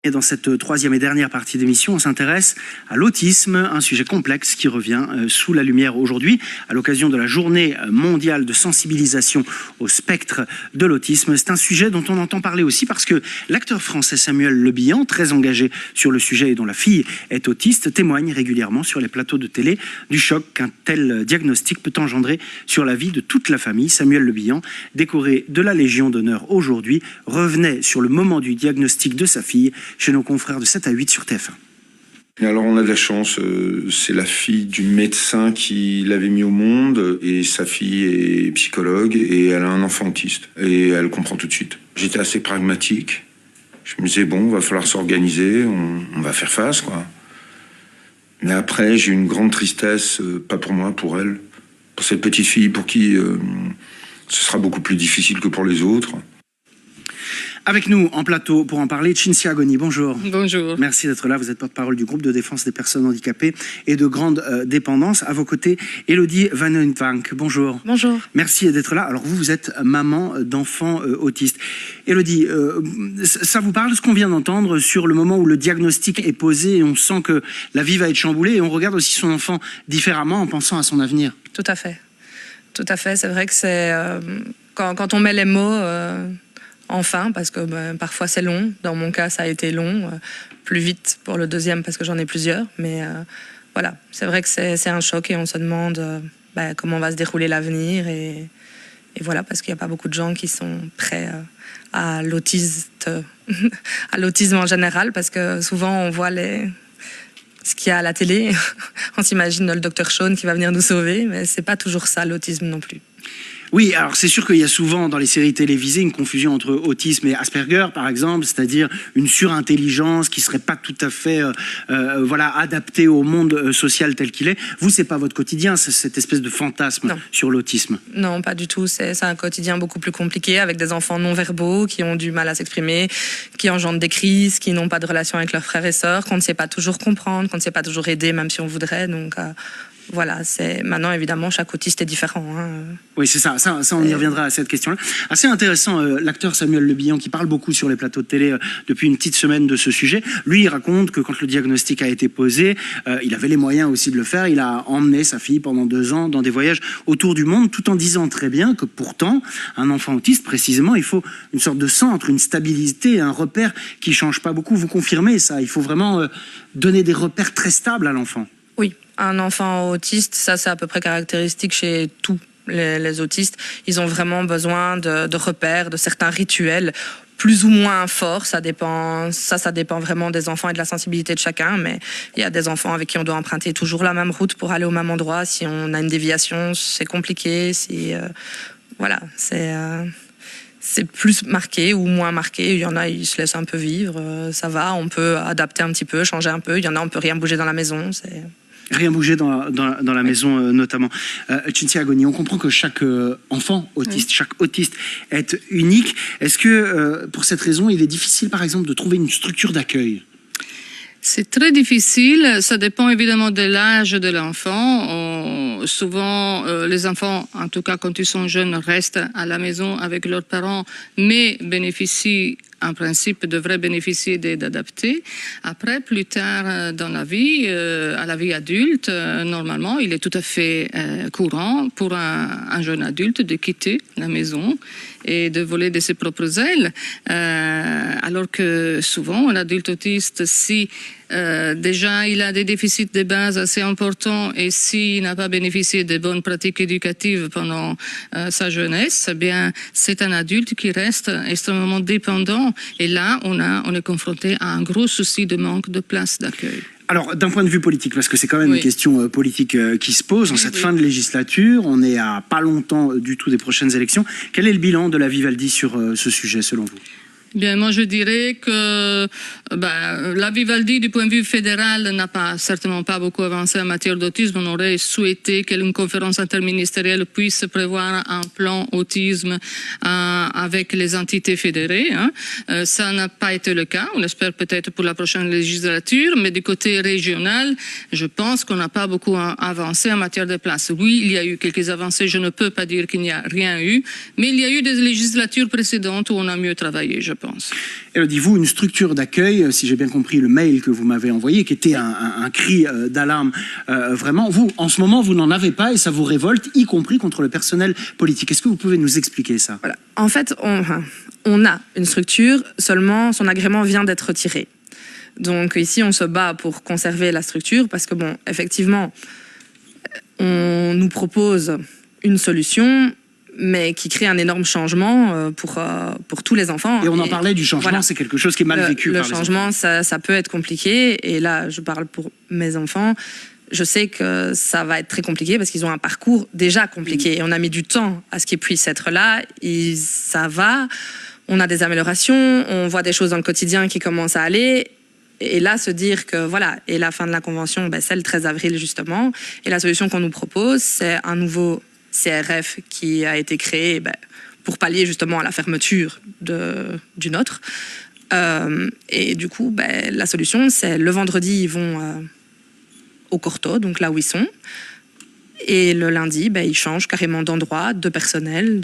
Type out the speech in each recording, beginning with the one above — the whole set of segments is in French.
Et dans cette troisième et dernière partie d'émission, on s'intéresse à l'autisme, un sujet complexe qui revient sous la lumière aujourd'hui à l'occasion de la journée mondiale de sensibilisation au spectre de l'autisme. C'est un sujet dont on entend parler aussi parce que l'acteur français Samuel Le Bihan, très engagé sur le sujet et dont la fille est autiste, témoigne régulièrement sur les plateaux de télé du choc qu'un tel diagnostic peut engendrer sur la vie de toute la famille. Samuel Le Bihan, décoré de la Légion d'honneur aujourd'hui, revenait sur le moment du diagnostic de sa fille chez nos confrères de 7 à 8 sur TF1. Alors on a de la chance, c'est la fille du médecin qui l'avait mis au monde et sa fille est psychologue et elle a un enfant autiste et elle comprend tout de suite. J'étais assez pragmatique, je me disais bon, va falloir s'organiser, on va faire face quoi. Mais après j'ai eu une grande tristesse, pas pour moi, pour elle, pour cette petite fille pour qui ce sera beaucoup plus difficile que pour les autres. Avec nous en plateau pour en parler, Cinzia Goni, bonjour. Bonjour. Merci d'être là, vous êtes porte-parole du groupe de défense des personnes handicapées et de grande dépendance. À vos côtés, Elodie Van Uytvanck, bonjour. Bonjour. Merci d'être là. Alors vous êtes maman d'enfants autistes. Elodie, ça vous parle ce qu'on vient d'entendre sur le moment où le diagnostic est posé et on sent que la vie va être chamboulée et on regarde aussi son enfant différemment en pensant à son avenir? Tout à fait. Tout à fait. C'est vrai que c'est quand on met les mots... Enfin, parce que parfois c'est long. Dans mon cas, ça a été long. Plus vite pour le deuxième parce que j'en ai plusieurs. Mais voilà, c'est vrai que c'est un choc et on se demande comment va se dérouler l'avenir. Et voilà, parce qu'il n'y a pas beaucoup de gens qui sont prêts à l'autisme en général. Parce que souvent, on voit ce qu'il y a à la télé. On s'imagine le docteur Sean qui va venir nous sauver. Mais ce n'est pas toujours ça, l'autisme non plus. Oui, alors c'est sûr qu'il y a souvent dans les séries télévisées une confusion entre autisme et Asperger, par exemple, c'est-à-dire une surintelligence qui serait pas tout à fait adaptée au monde social tel qu'il est. Vous, c'est pas votre quotidien, c'est cette espèce de fantasme sur l'autisme. Non, pas du tout. C'est un quotidien beaucoup plus compliqué avec des enfants non-verbaux qui ont du mal à s'exprimer, qui engendrent des crises, qui n'ont pas de relation avec leurs frères et sœurs, qu'on ne sait pas toujours comprendre, qu'on ne sait pas toujours aider, même si on voudrait. Donc voilà, maintenant évidemment chaque autiste est différent. Oui, c'est ça. Ça, on y reviendra à cette question-là. Assez intéressant, l'acteur Samuel Le Bihan qui parle beaucoup sur les plateaux de télé depuis une petite semaine de ce sujet. Lui, il raconte que quand le diagnostic a été posé, il avait les moyens aussi de le faire. Il a emmené sa fille pendant 2 ans dans des voyages autour du monde, tout en disant très bien que pourtant, un enfant autiste, précisément, il faut une sorte de centre, une stabilité, un repère qui change pas beaucoup. Vous confirmez ça? Il faut vraiment donner des repères très stables à l'enfant. Oui, un enfant autiste, ça c'est à peu près caractéristique chez tous les autistes. Ils ont vraiment besoin de repères, de certains rituels, plus ou moins forts. Ça dépend vraiment des enfants et de la sensibilité de chacun. Mais il y a des enfants avec qui on doit emprunter toujours la même route pour aller au même endroit. Si on a une déviation, c'est compliqué. Voilà, c'est plus marqué ou moins marqué. Il y en a, ils se laissent un peu vivre. Ça va, on peut adapter un petit peu, changer un peu. Il y en a, on peut rien bouger dans la maison. Rien bouger dans la maison notamment. Cinzia Goni, on comprend que chaque enfant autiste, chaque autiste est unique. Est-ce que pour cette raison, il est difficile par exemple de trouver une structure d'accueil? C'est très difficile, ça dépend évidemment de l'âge de l'enfant. Souvent, les enfants, en tout cas quand ils sont jeunes, restent à la maison avec leurs parents, mais bénéficient, en principe, devraient bénéficier d'aide adaptée. Après, plus tard dans la vie, à la vie adulte, normalement, il est tout à fait courant pour un jeune adulte de quitter la maison et de voler de ses propres ailes. Alors que souvent, un adulte autiste, si déjà il a des déficits de base assez importants et s'il n'a pas bénéficié de bonnes pratiques éducatives pendant sa jeunesse, eh bien, c'est un adulte qui reste extrêmement dépendant. Et là, on est confronté à un gros souci de manque de place d'accueil. Alors, d'un point de vue politique, parce que c'est quand même une question politique qui se pose en cette fin de législature, on est à pas longtemps du tout des prochaines élections. Quel est le bilan de la Vivaldi sur ce sujet, selon vous? Bien, moi je dirais que la Vivaldi du point de vue fédéral n'a certainement pas beaucoup avancé en matière d'autisme. On aurait souhaité qu'une conférence interministérielle puisse prévoir un plan autisme avec les entités fédérées. Ça n'a pas été le cas. On espère peut-être pour la prochaine législature, mais du côté régional, je pense qu'on n'a pas beaucoup avancé en matière de place. Oui, il y a eu quelques avancées, je ne peux pas dire qu'il n'y a rien eu, mais il y a eu des législatures précédentes où on a mieux travaillé, je pense. pense. Elodie, vous, une structure d'accueil, si j'ai bien compris le mail que vous m'avez envoyé, qui était un cri d'alarme, vraiment, vous, en ce moment, vous n'en avez pas et ça vous révolte, y compris contre le personnel politique. Est-ce que vous pouvez nous expliquer ça? Voilà. En fait, on a une structure, seulement son agrément vient d'être retiré. Donc ici, on se bat pour conserver la structure parce que, bon, effectivement, on nous propose une solution, mais qui crée un énorme changement pour tous les enfants. Et on en parlait du changement, voilà. C'est quelque chose qui est mal vécu par les enfants. Le changement, ça peut être compliqué. Et là, je parle pour mes enfants. Je sais que ça va être très compliqué parce qu'ils ont un parcours déjà compliqué. Et on a mis du temps à ce qu'ils puissent être là. Et ça va. On a des améliorations. On voit des choses dans le quotidien qui commencent à aller. Et là, se dire que voilà, et la fin de la convention, c'est le 13 avril justement. Et la solution qu'on nous propose, c'est un nouveau CRF qui a été créé pour pallier justement à la fermeture du nôtre. Et du coup, la solution, c'est le vendredi, ils vont au Corto, donc là où ils sont. Et le lundi, ils changent carrément d'endroit, de personnel.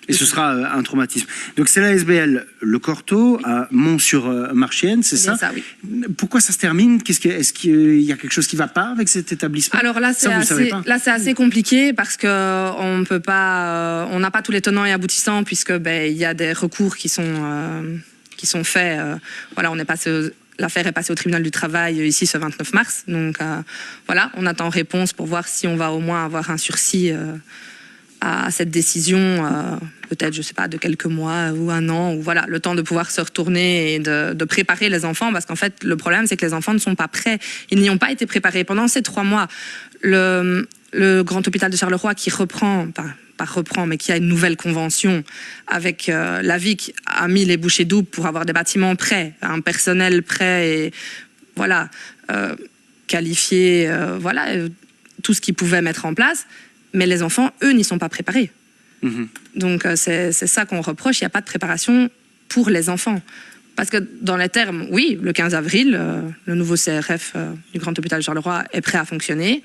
Et ce sera un traumatisme. Donc c'est l'ASBL, le Corto, à Mont-sur-Marchienne, c'est ça? Ça, oui. Pourquoi ça se termine? Est-ce qu'il y a quelque chose qui ne va pas avec cet établissement? Alors là, c'est assez compliqué parce qu'on peut pas, on n'a pas tous les tenants et aboutissants puisque il y a des recours qui sont faits. Voilà, l'affaire est passée au tribunal du travail ici ce 29 mars. Donc voilà, on attend réponse pour voir si on va au moins avoir un sursis à cette décision, peut-être, je sais pas, de quelques mois ou un an, ou voilà, le temps de pouvoir se retourner et de préparer les enfants, parce qu'en fait, le problème, c'est que les enfants ne sont pas prêts. Ils n'y ont pas été préparés. Pendant ces 3 mois, le Grand Hôpital de Charleroi qui mais qui a une nouvelle convention avec la VIC, a mis les bouchées doubles pour avoir des bâtiments prêts, un personnel prêt et voilà, qualifié, voilà, tout ce qu'ils pouvaient mettre en place. Mais les enfants, eux, n'y sont pas préparés. Mmh. Donc c'est ça qu'on reproche, il n'y a pas de préparation pour les enfants. Parce que dans les termes, oui, le 15 avril, le nouveau CRF du Grand Hôpital de Charleroi est prêt à fonctionner.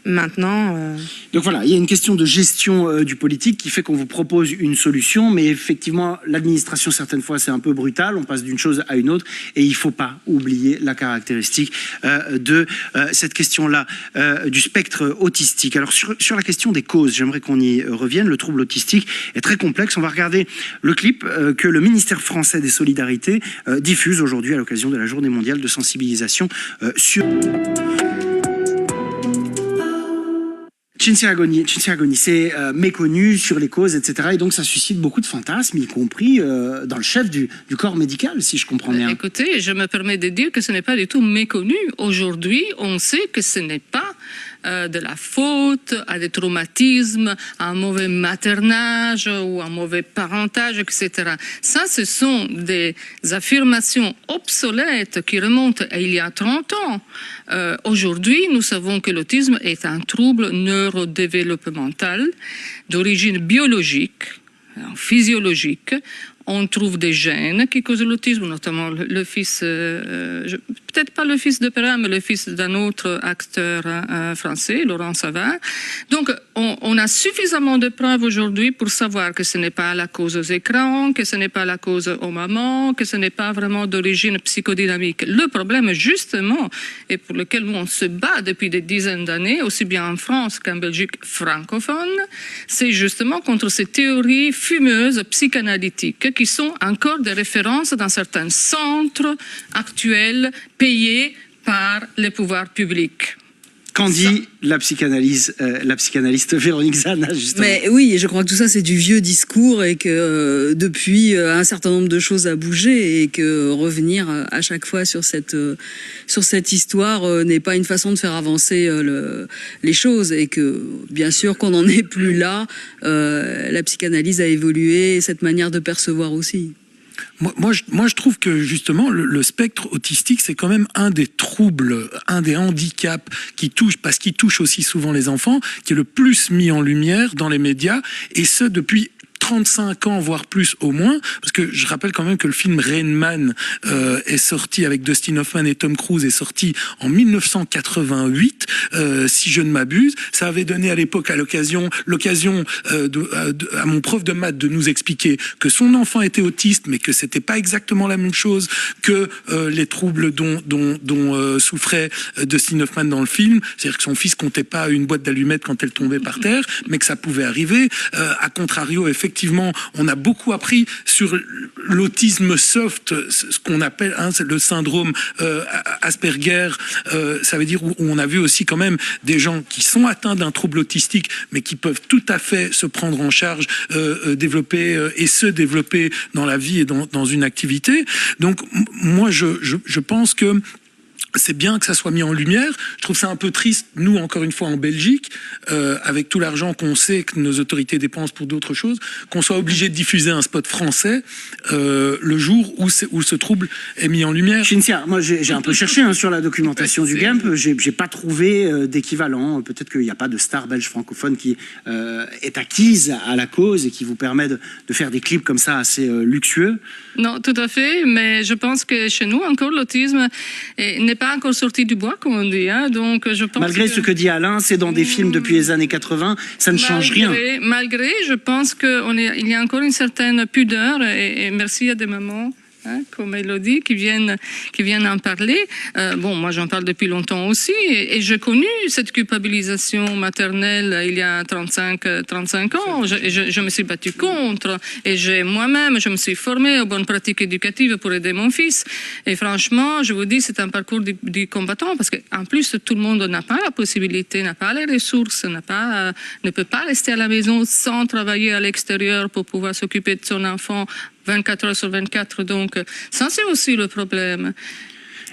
Maintenant... Donc voilà, il y a une question de gestion du politique qui fait qu'on vous propose une solution, mais effectivement, l'administration, certaines fois, c'est un peu brutal, on passe d'une chose à une autre, et il ne faut pas oublier la caractéristique de cette question-là, du spectre autistique. Alors sur la question des causes, j'aimerais qu'on y revienne. Le trouble autistique est très complexe. On va regarder le clip que le ministère français des Solidarités diffuse aujourd'hui à l'occasion de la Journée mondiale de sensibilisation sur... Cinzia Agoni, c'est méconnu sur les causes, etc. Et donc ça suscite beaucoup de fantasmes, y compris dans le chef du corps médical, si je comprends bien. Écoutez, je me permets de dire que ce n'est pas du tout méconnu. Aujourd'hui, on sait que ce n'est pas de la faute à des traumatismes, à un mauvais maternage ou un mauvais parentage, etc. Ça, ce sont des affirmations obsolètes qui remontent à il y a 30 ans. Aujourd'hui, nous savons que l'autisme est un trouble neurodéveloppemental d'origine biologique, physiologique. On trouve des gènes qui causent l'autisme, notamment le fils, peut-être pas le fils de Perrin, mais le fils d'un autre acteur français, Laurent Savard. Donc, on a suffisamment de preuves aujourd'hui pour savoir que ce n'est pas la cause aux écrans, que ce n'est pas la cause aux mamans, que ce n'est pas vraiment d'origine psychodynamique. Le problème, justement, et pour lequel nous on se bat depuis des dizaines d'années, aussi bien en France qu'en Belgique francophone, c'est justement contre ces théories fumeuses psychanalytiques qui sont encore des références dans certains centres actuels payés par les pouvoirs publics. Qu'en dit la psychanalyste Véronique Zana, justement? Mais oui, je crois que tout ça, c'est du vieux discours et que depuis, un certain nombre de choses a bougé et que revenir à chaque fois sur cette histoire n'est pas une façon de faire avancer les choses et que, bien sûr, qu'on n'en est plus là, la psychanalyse a évolué, cette manière de percevoir aussi. Moi, je trouve que justement le spectre autistique, c'est quand même un des troubles, un des handicaps parce qu'il touche aussi souvent les enfants, qui est le plus mis en lumière dans les médias, et ce depuis 35 ans, voire plus au moins, parce que je rappelle quand même que le film Rain Man est sorti avec Dustin Hoffman et Tom Cruise, est sorti en 1988, si je ne m'abuse. Ça avait donné à l'époque l'occasion à mon prof de maths de nous expliquer que son enfant était autiste, mais que c'était pas exactement la même chose que les troubles dont souffrait Dustin Hoffman dans le film. C'est-à-dire que son fils comptait pas une boîte d'allumettes quand elle tombait par terre, mais que ça pouvait arriver. À contrario, effectivement, on a beaucoup appris sur l'autisme soft, ce qu'on appelle le syndrome Asperger. Ça veut dire où on a vu aussi quand même des gens qui sont atteints d'un trouble autistique, mais qui peuvent tout à fait se prendre en charge, se développer dans la vie et dans une activité. Donc moi, je pense que c'est bien que ça soit mis en lumière. Je trouve ça un peu triste, nous, encore une fois, en Belgique, avec tout l'argent qu'on sait que nos autorités dépensent pour d'autres choses, qu'on soit obligé de diffuser un spot français le jour où ce trouble est mis en lumière. Cinzia, moi j'ai un peu cherché sur la documentation du GAMP, j'ai pas trouvé d'équivalent. Peut-être qu'il n'y a pas de star belge francophone qui est acquise à la cause et qui vous permet de faire des clips comme ça assez luxueux. Non, tout à fait, mais je pense que chez nous, encore, l'autisme n'est pas encore sorti du bois, comme on dit. Donc, je pense malgré ce que dit Alain, c'est dans des films depuis les années 80, ça ne change rien. Malgré, je pense qu'il y a encore une certaine pudeur, et merci à des mamans, comme Elodie, qui viennent en parler. Moi j'en parle depuis longtemps aussi, et j'ai connu cette culpabilisation maternelle il y a 35 ans. Je me suis battue contre, et moi-même, je me suis formée aux bonnes pratiques éducatives pour aider mon fils. Et franchement, je vous dis, c'est un parcours du combattant, parce qu'en plus, tout le monde n'a pas la possibilité, n'a pas les ressources, ne peut pas rester à la maison sans travailler à l'extérieur pour pouvoir s'occuper de son enfant 24 heures sur 24, donc ça c'est aussi le problème.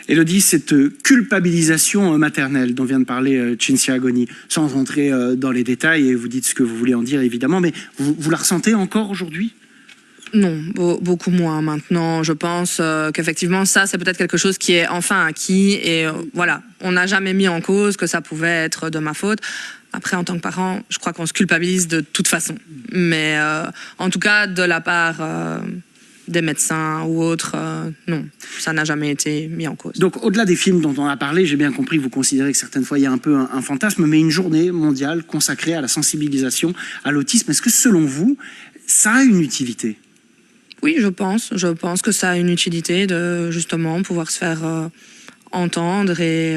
Elodie, cette culpabilisation maternelle dont vient de parler Cinzia Agoni, sans rentrer dans les détails, et vous dites ce que vous voulez en dire évidemment, mais vous la ressentez encore aujourd'hui ? Non, beaucoup moins maintenant. Je pense qu'effectivement, ça, c'est peut-être quelque chose qui est enfin acquis. Et voilà, on n'a jamais mis en cause que ça pouvait être de ma faute. Après, en tant que parent, je crois qu'on se culpabilise de toute façon. Mais en tout cas, de la part des médecins ou autres, non, ça n'a jamais été mis en cause. Donc, au-delà des films dont on a parlé, j'ai bien compris, vous considérez que certaines fois, il y a un peu un fantasme, mais une journée mondiale consacrée à la sensibilisation à l'autisme, est-ce que, selon vous, ça a une utilité ? Oui, je pense que ça a une utilité de justement pouvoir se faire entendre et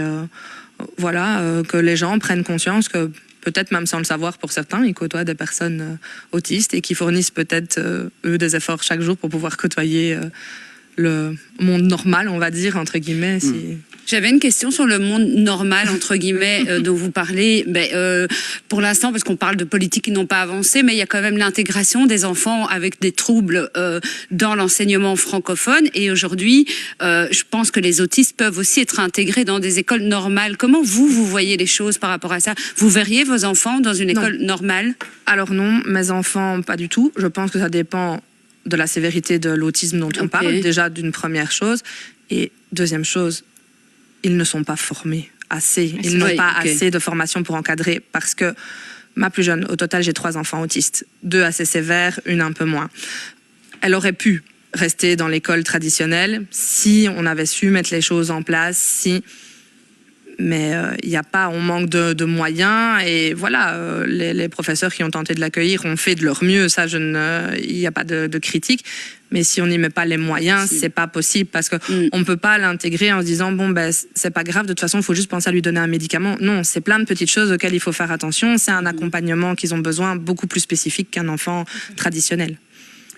que les gens prennent conscience que peut-être même sans le savoir pour certains, ils côtoient des personnes autistes et qui fournissent peut-être eux des efforts chaque jour pour pouvoir côtoyer le monde normal, on va dire, entre guillemets. J'avais une question sur le monde normal, entre guillemets, dont vous parlez. Pour l'instant, parce qu'on parle de politiques qui n'ont pas avancé, mais il y a quand même l'intégration des enfants avec des troubles dans l'enseignement francophone. Et aujourd'hui, je pense que les autistes peuvent aussi être intégrés dans des écoles normales. Comment vous voyez les choses par rapport à ça ? Vous verriez vos enfants dans une école normale ? Alors non, mes enfants, pas du tout. Je pense que ça dépend de la sévérité de l'autisme dont on parle, déjà d'une première chose. Et deuxième chose, ils ne sont pas formés assez. Ils n'ont pas assez de formation pour encadrer, parce que ma plus jeune, au total, j'ai 3 enfants autistes. 2 assez sévères, une un peu moins. Elle aurait pu rester dans l'école traditionnelle si on avait su mettre les choses en place, mais il n'y a pas, on manque de moyens, et voilà, les professeurs qui ont tenté de l'accueillir ont fait de leur mieux, ça, il n'y a pas de critique, mais si on n'y met pas les moyens, c'est pas possible, parce que on peut pas l'intégrer en se disant c'est pas grave, de toute façon il faut juste penser à lui donner un médicament. Non, c'est plein de petites choses auxquelles il faut faire attention, c'est un accompagnement qu'ils ont besoin beaucoup plus spécifique qu'un enfant traditionnel.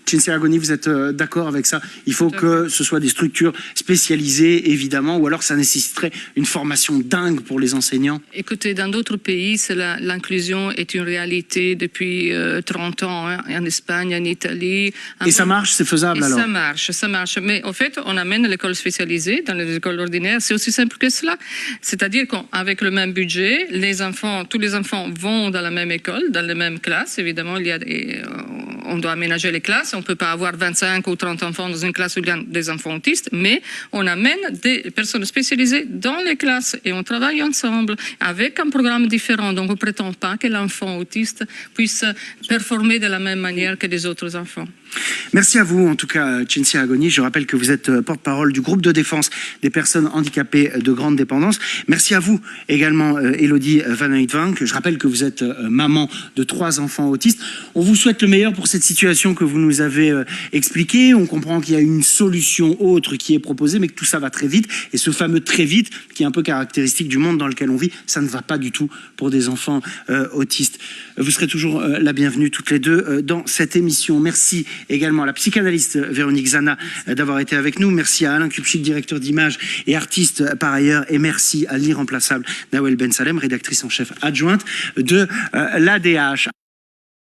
Cinzia Agoni, vous êtes d'accord avec ça ? Il faut que ce soit des structures spécialisées, évidemment, ou alors ça nécessiterait une formation dingue pour les enseignants ? Écoutez, dans d'autres pays, l'inclusion est une réalité depuis 30 ans, en Espagne, en Italie. Et ça marche, c'est faisable alors ? Ça marche. Mais en fait, on amène l'école spécialisée dans les écoles ordinaires. C'est aussi simple que cela. C'est-à-dire qu'avec le même budget, tous les enfants vont dans la même école, dans les mêmes classes. Évidemment, il y a on doit aménager les classes. On ne peut pas avoir 25 ou 30 enfants dans une classe où il y a des enfants autistes, mais on amène des personnes spécialisées dans les classes et on travaille ensemble avec un programme différent. Donc on ne prétend pas que l'enfant autiste puisse performer de la même manière que les autres enfants. Merci à vous, en tout cas, Cinzia Agoni. Je rappelle que vous êtes porte-parole du groupe de défense des personnes handicapées de grande dépendance. Merci à vous également, Elodie Van Uitvank. Je rappelle que vous êtes maman de 3 enfants autistes. On vous souhaite le meilleur pour cette situation que vous nous avez expliquée. On comprend qu'il y a une solution autre qui est proposée, mais que tout ça va très vite. Et ce fameux très vite, qui est un peu caractéristique du monde dans lequel on vit, ça ne va pas du tout pour des enfants autistes. Vous serez toujours la bienvenue toutes les deux dans cette émission. Merci également à la psychanalyste Véronique Zana d'avoir été avec nous. Merci à Alain Kupchik, directeur d'image et artiste par ailleurs. Et merci à l'irremplaçable Nawel Ben Salem, rédactrice en chef adjointe de l'ADH.